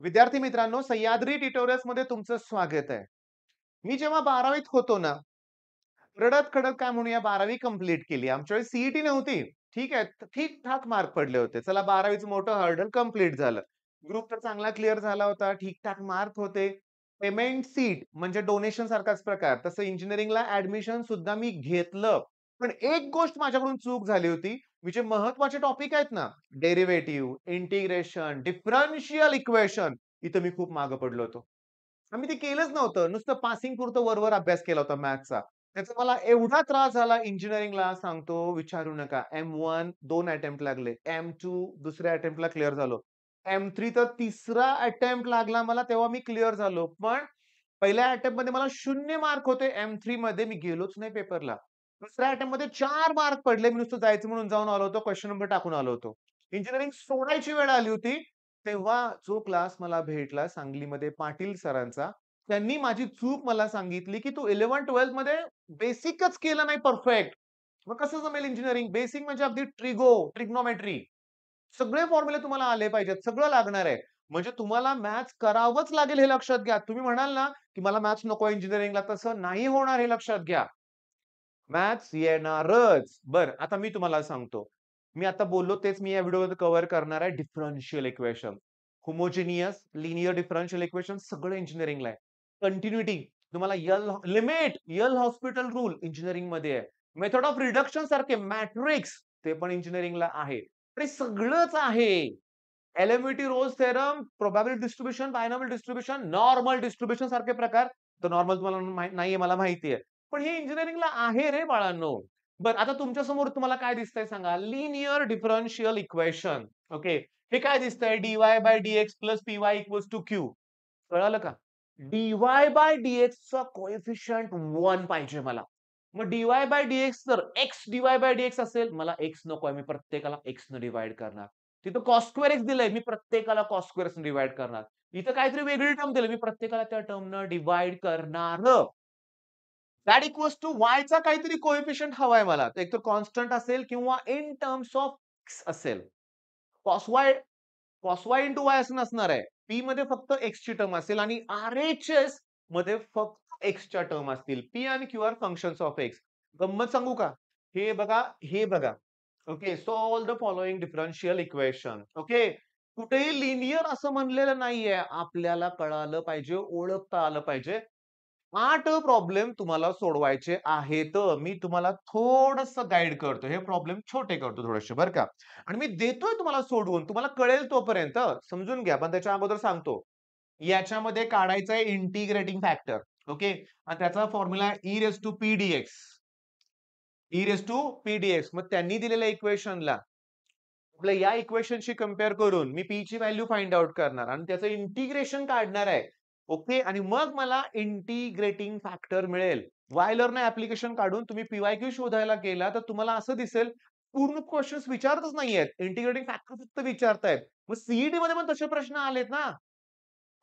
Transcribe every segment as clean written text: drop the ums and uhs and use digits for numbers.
विद्यार्थी मित्रांनो, सह्याद्री ट्युटोरियल्समध्ये तुमचं स्वागत आहे. मी जेव्हा 12वीत होतो ना, रडत-खडत काय म्हणूया 12वी कंप्लीट केली. आमच्या वेळेस सी नव्हती. ठीक आहे. ठीक-ठाक मार्क पडले होते. चला 12वीचं मोठं हर्डल कंप्लीट झालं. ग्रुप तर चांगला क्लिअर झाला होता. ठीक-ठाक मार्क होते. पेमेंट सीट म्हणजे डोनेशन सारखाच प्रकार. तसं इंजिनिअरिंगला ॲडमिशन सुद्धा मी घेतलं. पण एक गोष्ट माझ्याकडून चूक झाली होती. मी जे महत्त्वाचे टॉपिक आहेत ना, डेरिव्हेटिव्ह, इंटिग्रेशन, डिफरन्शियल इक्वेशन इथं मी खूप मागे पडलो होतो. आम्ही ते केलंच नव्हतं. नुसतं पासिंग पुरतं वर अभ्यास केला होता मॅथ्सचा. त्याचा मला एवढा त्रास झाला इंजिनिअरिंगला सांगतो विचारू नका. M1 2 अटेम्प्ट लागले. M2 दुसऱ्या अटेम्प्टला क्लिअर झालो. M3 तर तिसरा अटेम्प्ट लागला मला तेव्हा मी क्लिअर झालो. पण पहिल्या अटेम्प्टमध्ये मला 0 मार्क होते. M3 मध्ये मी गेलोच नाही पेपरला. दुसऱ्या अटेम्प्टमध्ये 4 मार्क पडले. मी नुसतं जायचं म्हणून जाऊन आलो होतो. क्वेशन नंबर टाकून आलो होतो. इंजिनिअरिंग सोडायची वेळ आली होती. तेव्हा जो क्लास मला भेटला सांगलीमध्ये पाटील सरांचा, त्यांनी माझी चूक मला सांगितली, की "तू 11th-12th मध्ये बेसिकच केलं नाही परफेक्ट. मग कसं जमेल इंजिनिअरिंग? बेसिक म्हणजे अगदी ट्रिग्नोमेट्री सगळे फॉर्म्युले तुम्हाला आले पाहिजेत. सगळं लागणार आहे. म्हणजे तुम्हाला मॅथ्स करावंच लागेल हे लक्षात घ्या. तुम्ही म्हणाल ना, की मला मॅथ्स नको इंजिनिअरिंगला, तसं नाही होणार हे लक्षात घ्या. मॅथ्स येणारच. बरं, आता मी तुम्हाला सांगतो. मी आता बोललो तेच मी या व्हिडिओमध्ये कव्हर करणार आहे differential equation. Homogeneous, linear differential equation सगळं इंजिनिअरिंगला आहे. कंटिन्यूटी तुम्हाला एल हॉस्पिटल रूल इंजिनिअरिंगमध्ये आहे. मेथड ऑफ रिडक्शन सारखे मॅट्रिक्स ते पण इंजिनिअरिंगला आहे. ते सगळंच आहे. एलिमिटी Rolls theorem, probability distribution, binomial distribution, normal distribution सारखे प्रकार. तर नॉर्मल तुम्हाला नाहीये मला माहिती आहे. पण हे इंजिनिअरिंगला आहे रे बाळांनो. बरं आता तुमच्या समोर तुम्हाला काय दिसतंय सांगा? Linear differential equation. ओके. हे काय दिसतंय? dy/dx plus py equals to q. कळालं का? dy/dx चा कोएफिशियंट 1 पाहिजे मला. मग dy/dx जर x dy/dx असेल, मला x नकोय. मी प्रत्येकाला x न डिव्हाईड करणार. तिथं cos2 x दिलंय, मी प्रत्येकाला cos2 x ने डिव्हाईड करणार. इथं काहीतरी वेगळी टर्म दिली, मी प्रत्येकाला त्या टर्मनं डिव्हाईड करणार. दॅट इक्वल्स टू yचा काहीतरी कोएफिशियंट हवाय मला. एकतर कॉन्स्टंट असेल किंवा इन टर्म्स ऑफ x असेल. cos y cos y into y असं नसणार आहे. P मध्ये फक्त x ची टर्म असेल आणि RHS मध्ये फक्त x च्या टर्म असतील. P आणि Q are functions of x. गंमत सांगू का? हे बघा, हे बघा. Okay. Solve the following differential equation. Okay. कुठेही लिनिअर असं म्हणलेलं नाहीये. आपल्याला कळालं पाहिजे, ओळखता आलं पाहिजे. 8 प्रॉब्लेम तुम्हाला सोडवायचे आहेत. मी तुम्हाला थोडंसं गाईड करतो. हे प्रॉब्लेम छोटे करतो थोडेसे बरं का. आणि मी देतोय तुम्हाला सोडवून. तुम्हाला कळेल तोपर्यंत समजून घ्या. पण त्याच्या अगोदर सांगतो. याच्यामध्ये काढायचा आहे इंटिग्रेटिंग फॅक्टर. ओके. आणि त्याचा formula E raise to P d x. E raise to p d x. मग त्यांनी दिलेल्या इक्वेशनला आपल्या या इक्वेशनशी कंपेअर करून मी पी ची व्हॅल्यू फाइंड आउट करणार आणि त्याचं इंटिग्रेशन काढणार आहे. ओके. आणि मग मला इंटिग्रेटिंग फॅक्टर मिळेल. वायलरने ॲप्लिकेशन काढून तुम्ही पी-वाय-क्यू शोधायला गेला तर तुम्हाला असं दिसेल पूर्ण क्वेशन्स विचारतच नाहीयेत. इंटिग्रेटिंग फॅक्टर फक्त विचारतायत. मग सी मध्ये पण तसे प्रश्न आलेत ना.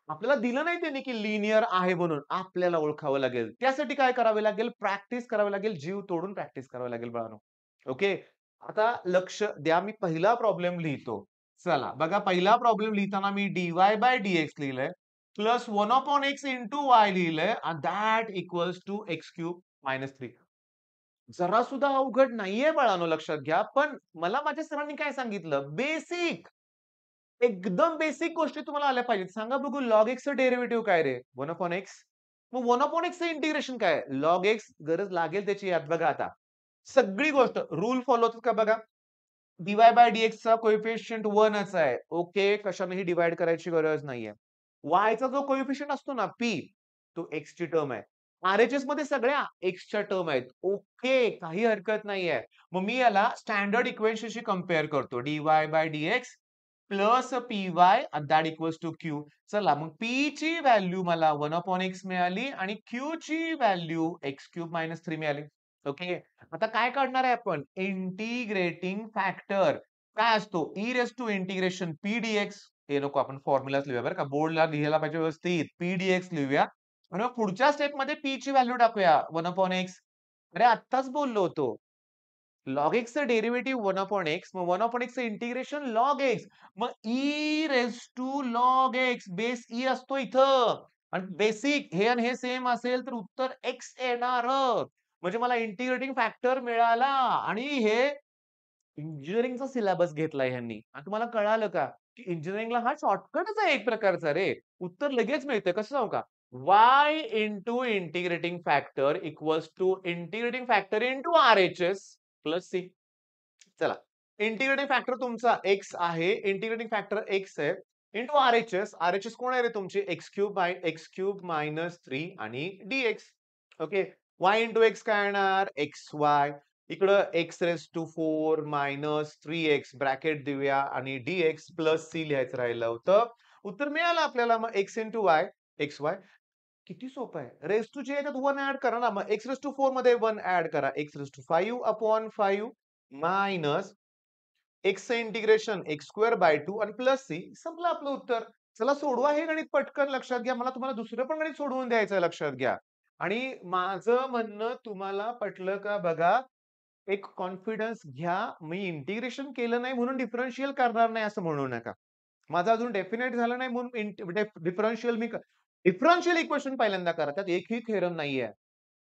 आपल्याला दिलं नाही त्यांनी की लिनिअर आहे म्हणून. आपल्याला ओळखावं लागेल. त्यासाठी काय करावे लागेल? प्रॅक्टिस करावी लागेल. जीव तोडून प्रॅक्टिस करावी लागेल बाळांनो. ओके. आता लक्ष द्या. मी पहिला प्रॉब्लेम लिहितो. चला बघा पहिला प्रॉब्लेम लिहिताना मी dy/dx लिहिलंय. प्लस 1/x इंटू y लिहिलंय आणि दॅट इक्वॉल्स टू x³ - 3. जरा सुद्धा अवघड नाहीये बाळांनो लक्षात घ्या. पण मला माझ्या सरांनी काय सांगितलं? बेसिक एकदम बेसिक गोष्टी तुम्हाला आल्या पाहिजेत. सांगा बघू लॉग एक्सचं डेरिव्हेटिव्ह काय रे? 1/x. मग 1/xचं इंटिग्रेशन काय? लॉग एक्स गरज लागेल त्याची यात बघा आता. सगळी गोष्ट रूल फॉलो होतात का बघा. dy/dxचा कोएफिशियंट 1च आहे. ओके. कशानेही डिव्हाईड करायची गरज नाहीये. yचा जो कोएफिशियंट असतो ना p तो x ची टर्म आहे. RHS मध्ये सगळ्या x च्या टर्म आहेत. ओके. काही हरकत नाहीये. मग मी याला स्टँडर्ड इक्वेशनशी कंपेअर करतो. dy/dx plus P Y that equals to Q. चला मग P ची व्हॅल्यू मला 1/x मिळाली आणि Q ची व्हॅल्यू x³ - 3 मिळाली. ओके. आता काय काढणार आहे आपण? Integrating factor. काय असतो? E raise to integration P d x. हे नको आपण फॉर्म्युलाच लिहूया बरं का. बोर्डला लिहायला पाहिजे व्यवस्थित. पी-डी-एक्स लिहूया. आणि मग पुढच्या स्टेपमध्ये P ची व्हॅल्यू टाकूया 1/x. अरे आत्ताच बोललो होतो. लॉग एक्सचं डेरिव्हेटिव्ह 1 अपॉन एक्स, मग 1 अपॉन एक्सचं इंटिग्रेशन लॉग एक्स. मग E raise to log X, base E असतो इथं. आणि बेसिक हे आणि हे सेम असेल तर उत्तर एक्स येणारच. म्हणजे मला इंटिग्रेटिंग फॅक्टर मिळाला आणि हे इंजिनिअरिंगचा सिलेबस घेतलाय ह्यांनी. आणि तुम्हाला कळालं का? की इंजिनिअरिंगला हा शॉर्टकटच आहे एक प्रकारचा रे. उत्तर लगेच मिळतं. कसं सांगू का? y into integrating factor equals to integrating factor into RHS plus C. चला. इंटिग्रेटिंग फॅक्टर तुमचा x आहे. इंटिग्रेटिंग फॅक्टर x आहे. Into RHS. आरएचएस कोण आहे रे तुमची? एक्स क्यूब मायनस 3 आणि d x. Okay. y into X काय येणार? xy. इकडं x raise to 4 minus 3x bracket देऊया आणि dx प्लस c लिहायचं राहिलं होतं. उत्तर मिळालं आपल्याला. मग x इंटू y, xy. किती सोपं आहे. रेज टू च्या याच्यात 1 ॲड करा ना. मग x रेज टू 4 मध्ये 1 ॲड करा. x raise to 5 upon 5 minus एक्सचं इंटिग्रेशन एक्स स्क्वेअर बाय 2 आणि प्लस सी. संपलं आपलं उत्तर. चला सोडवा हे गणित पटकन लक्षात घ्या. मला तुम्हाला दुसरं पण गणित सोडवून द्यायचं लक्षात घ्या. आणि माझं म्हणणं तुम्हाला पटलं का बघा. एक कॉन्फिडन्स घ्या. मी इंटिग्रेशन केलं नाही म्हणून डिफरन्शियल करणार नाही असं म्हणू नका. माझं अजून डेफिनेट झालं नाही म्हणून डिफरन्शियल डिफरन्शियल इक्वेशन पहिल्यांदा करा. त्यात एकही थेरम नाहीये.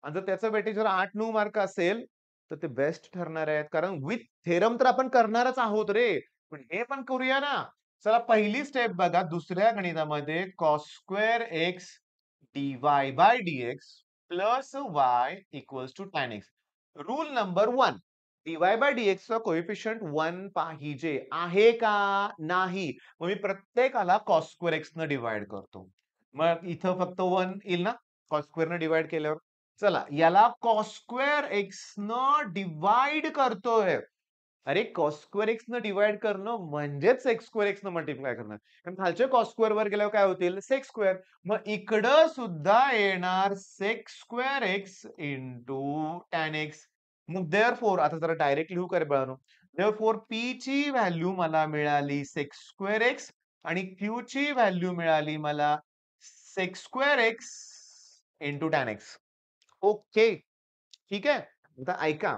आणि जर त्याचं वेटेज जर 8-9 मार्क असेल, तर ते बेस्ट ठरणार आहेत. कारण विथ थेरम तर आपण करणारच आहोत रे. पण हे पण करूया ना. चला पहिली स्टेप बघा दुसऱ्या गणितामध्ये cos square X dy by dx plus y equals to tan x. Rule number 1. dy by dx चा कोएफिशियंट 1 पाहिजे. आहे का? नाही. मग मी प्रत्येकाला कॉस स्क्वेअर एक्स न डिव्हाइड करतो. मग इथं फक्त 1 येईल ना? कॉस स्क्वेअर न डिव्हाइड केल्यावर. चला याला कॉस स्क्वेअर एक्स न डिव्हाइड करतोय. अरे कॉस स्क्वेअर एक्स न डिव्हाइड करणं म्हणजेच सेक्स स्क्वेअर एक्स न मल्टिप्लाय करणं. कारण खालच्या कॉस स्क्वेअर वर गेल्यावर काय होतील? Sec square. मग इकडं सुद्धा येणार sec square x into tan X. मग देअरफॉर आता जरा डायरेक्ट लिहू का रे बाळांनो? देअरफॉर पी ची व्हॅल्यू मला मिळाली सेक्स स्क्वेअर एक्स आणि क्यू ची व्हॅल्यू मिळाली मला sec square x into tan X. Okay. ठीक आहे. आता ऐका.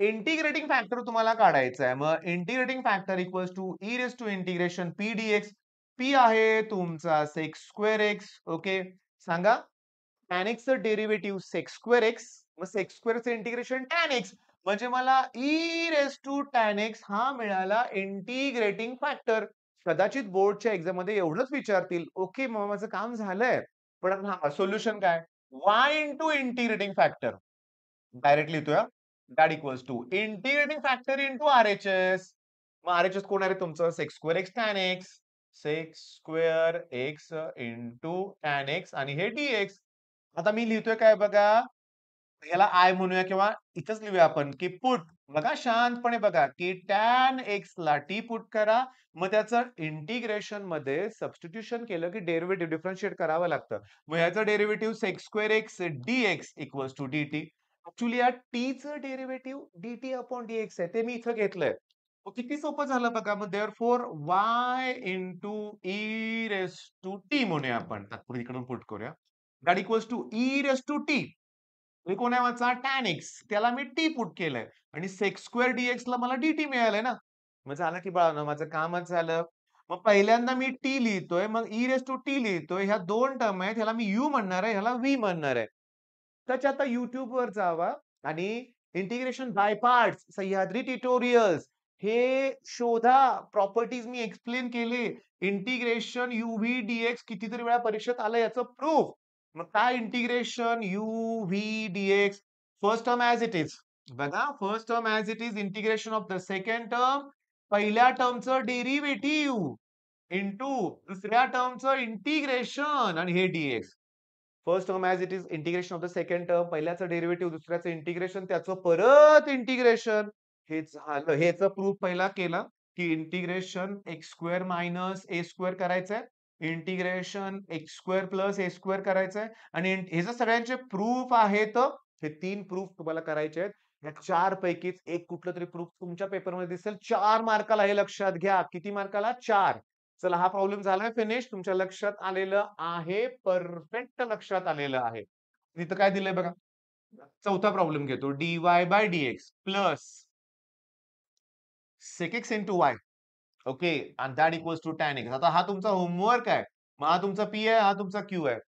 इंटिग्रेटिंग फॅक्टर तुम्हाला काढायचा आहे. मग integrating factor equals to e raise to integration p dx. P आहे तुमचा सेक्स स्क्वेअर एक्स. ओके. सांगा. टॅन एक्सचं डेरिव्हेटिव्ह सेक्स स्क्वेअर एक्स. मग सेक्स स्क्वेअरचं इंटिग्रेशन टॅन एक्स. म्हणजे मला e raise to tan x हा मिळाला इंटिग्रेटिंग फॅक्टर. कदाचित बोर्डच्या एक्झाम मध्ये एवढंच विचारतील. ओके मग माझं काम झालंय. पण सोल्युशन काय? y into integrating factor. Direct लिहितोय. That equals to integrating factor into RHS. मग आरएचएस कोण आहे रे तुमचं? Sec square x tan x. Sec square x into tan x आणि हे डीएक्स. आता मी लिहितोय काय बघा. याला आय म्हणूया किंवा इथंच लिहूया आपण की पुट. बघा शांतपणे बघा की टॅन एक्स ला टी पुट करा. मग त्याचं इंटिग्रेशन मध्ये सबस्टिट्यूशन केलं की डेरिव्हेटिव्ह डिफरन्शिएट करावं लागतं. मग याचं derivative sec square X d x equals to d t. Actually या टीचं डेरिव्हेटिव्ह डीटी अपॉन डीएक्स आहे. ते मी इथं घेतलंय. मग किती सोपं झालं बघा. मग therefore Y into E raise to T म्हणूया आपण. तात्पुरती इकडून पुट करूया. That equals to E raise to T. हे कोण आहे माझा? Tan X. त्याला मी टी पुट केलंय. आणि सेक्स स्क्वेअर डीएक्स ला मला डीटी मिळालंय ना. मग झालं की बाळांनो माझं कामच झालं. मग पहिल्यांदा मी टी लिहितोय. मग ई रेस टू टी लिहितोय. ह्या 2 टर्म आहेत. ह्याला मी यू म्हणणार आहे. ह्याला व्ही म्हणणार आहे. त्याच्या आता YouTubeवर जावा आणि integration by parts Sahyadri tutorials हे शोधा. प्रॉपर्टीज मी एक्सप्लेन केले. इंटिग्रेशन UV डीएक्स कितीतरी वेळा परीक्षेत आलं याचं प्रूफ. मग काय integration UV dx? First term as it is. बघा first term as it is integration of the second term. पहिल्या टर्मचं डेरिव्हेटिव्ह इंटू दुसऱ्या टर्मचं इंटिग्रेशन आणि हे dx. First term as it is integration of the second term. पहिल्याचं derivative दुसऱ्याचं integration त्याचं परत इंटिग्रेशन. हे झालं. ह्याचं प्रूफ पहिला केला की इंटिग्रेशन एक्स स्क्वेअर मायनस ए स्क्वेअर करायचंय. इंटिग्रेशन एक्स स्क्वेअर प्लस ए स्क्वेअर करायचंय. आणि हे जर सगळ्यांचे प्रूफ आहेत. हे 3 प्रूफ तुम्हाला करायचे आहेत. या 4 पैकीच एक कुठलं तरी प्रूफ तुमच्या पेपरमध्ये दिसेल. 4 मार्काला हे लक्षात घ्या. किती मार्काला? 4. चला हा प्रॉब्लेम झालाय फिनिश. तुमच्या लक्षात आलेलं आहे. परफेक्ट लक्षात आलेलं आहे. इथं काय दिलंय बघा. चौथा प्रॉब्लेम घेतो. dy by dx plus sec x into y. Okay. आणि that equals to tan x. आता हा तुमचा होमवर्क आहे. मग हा तुमचा P आहे, हा तुमचा Q आहे.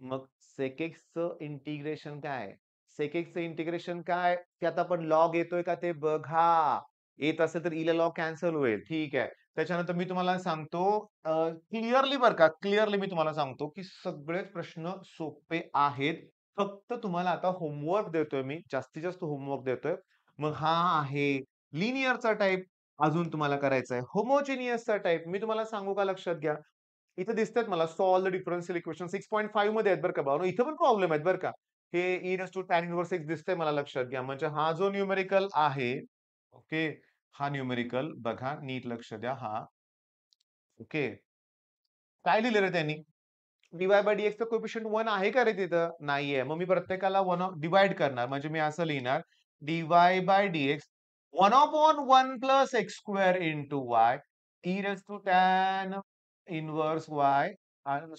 मग sec xचं इंटिग्रेशन काय आहे? sec xचं इंटिग्रेशन काय? ते आता आपण लॉग येतोय का ते बघा. येत असेल तर ई लॉग कॅन्सल होईल. ठीक आहे. त्याच्यानंतर मी तुम्हाला सांगतो क्लिअरली बरं का, क्लिअरली मी तुम्हाला सांगतो, की सगळेच प्रश्न सोपे आहेत. फक्त तुम्हाला आता होमवर्क देतोय मी, जास्तीत जास्त होमवर्क देतोय. मग हा आहे लिनिअरचा टाइप अजून तुम्हाला करायचा आहे. होमोजिनियसचा टाइप मी तुम्हाला सांगू का लक्षात घ्या. इथे दिसतायत मला सॉल्व्ह द डिफरन्शियल इक्वेशन 6.5 मध्ये आहेत बरं का भावानो. इथे पण प्रॉब्लेम आहेत बरं का. हे E raise to tan inverse X दिसतंय मला लक्षात घ्या. म्हणजे हा जो न्यूमेरिकल आहे, ओके. हा न्यूमेरिकल बघा नीट लक्ष द्या. हा ओके. काय लिहिलं रे त्यांनी? डी-वाय बाय डी-एक्सचं कोएफिशियंट 1 आहे का रे तिथं? नाहीये. मग मी प्रत्येकाला 1 डिव्हाईड करणार. म्हणजे मी असं लिहिणार d y by d x 1/1 plus x square into Y E raise to tan inverse Y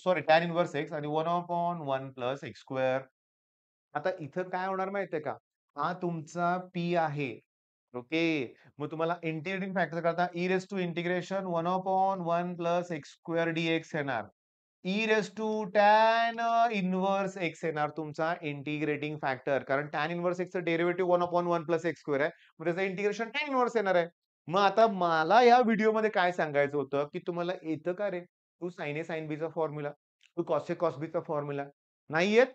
sorry tan inverse X आणि 1/1 प्लस एक्स स्क्वेअर. आता इथं काय होणार माहितीये का? हा तुमचा पी आहे. ओके. मग तुम्हाला इंटिग्रेटिंग फॅक्टर करता e raise to integration 1/1 plus x square dx येणार. E raise to tan inverse x येणार तुमचा इंटिग्रेटिंग फॅक्टर. कारण टॅन इन्व्हर्स एक्सचं डेरिव्हेटिव्ह 1/1 प्लस एक्स स्क्वेअर आहे. मग त्याचं इंटिग्रेशन टॅन इन्व्हर्स येणार आहे. मग आता मला या व्हिडिओमध्ये काय सांगायचं होतं, की तुम्हाला येतं का रे? तू साइन ए, साइन बीचा formula, Tu cos A, cos बीचा फॉर्म्युला. नाही येत?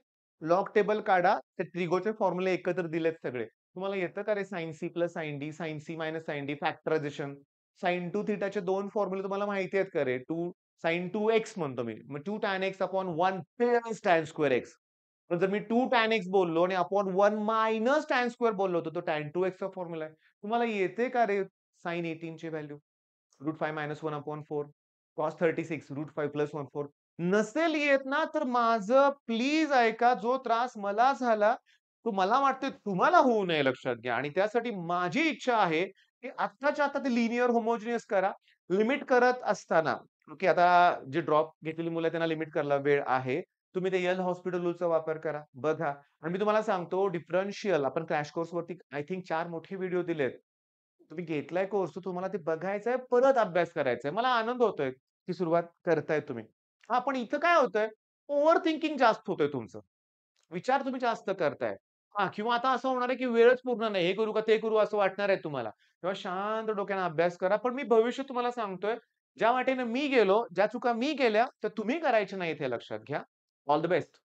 लॉग टेबल काढा. ते ट्रिगोचे फॉर्म्युले एकत्र दिलेत सगळे. तुम्हाला येतं का रे sine C plus sine D, sine C minus sine D, factorization? Sine 2 थिटाचे 2 फॉर्म्युले तुम्हाला माहिती आहेत का रे? sin 2x म्हणतो मी. मग 2 tan x upon 1 plus tan square x. पण जर मी 2 tan x बोललो आणि अपॉन 1 मायनस tan स्क्वेअर बोललो होतो, तो tan 2x चा फॉर्म्युला आहे. तुम्हाला येते का रे sin 18 ची value? √5 minus 1 upon 4 cos 36 √5 plus 1 4 नसेल येत ना, तर माझं प्लीज ऐका. जो त्रास मला झाला, तो मला वाटतंय तुम्हाला होऊ नये लक्षात घ्या. आणि त्यासाठी माझी इच्छा आहे, की आत्ताच्या आता ते लिनिअर होमोजिनियस करा. लिमिट करत असताना ओके. आता जे ड्रॉप घेतलेली मुलं आहेत त्यांना लिमिट करायला वेळ आहे. तुम्ही ते यल हॉस्पिटल रूलचा वापर करा. बघा आणि मी तुम्हाला सांगतो डिफरन्शियल आपण क्रॅश कोर्सवरती आय थिंक 4 मोठे व्हिडिओ दिलेत. तुम्ही घेतलाय कोर्स तर तुम्हाला ते बघायचंय, परत अभ्यास करायचा आहे. मला आनंद होतोय, की सुरुवात करताय तुम्ही. हां, पण इथं काय होतंय, ओव्हर थिंकिंग जास्त होतंय तुमचं. विचार तुम्ही जास्त करताय. हां, किंवा आता असं होणार आहे, की वेळच पूर्ण नाही. हे करू का ते करू असं वाटणार आहे तुम्हाला. तेव्हा शांत डोक्याने अभ्यास करा. पण मी भविष्य तुम्हाला सांगतोय, ज्या वाटेने मी गेलो, ज्या चुका मी केल्या, त्या तुम्ही करायच्या नाहीत हे लक्षात घ्या. All the best.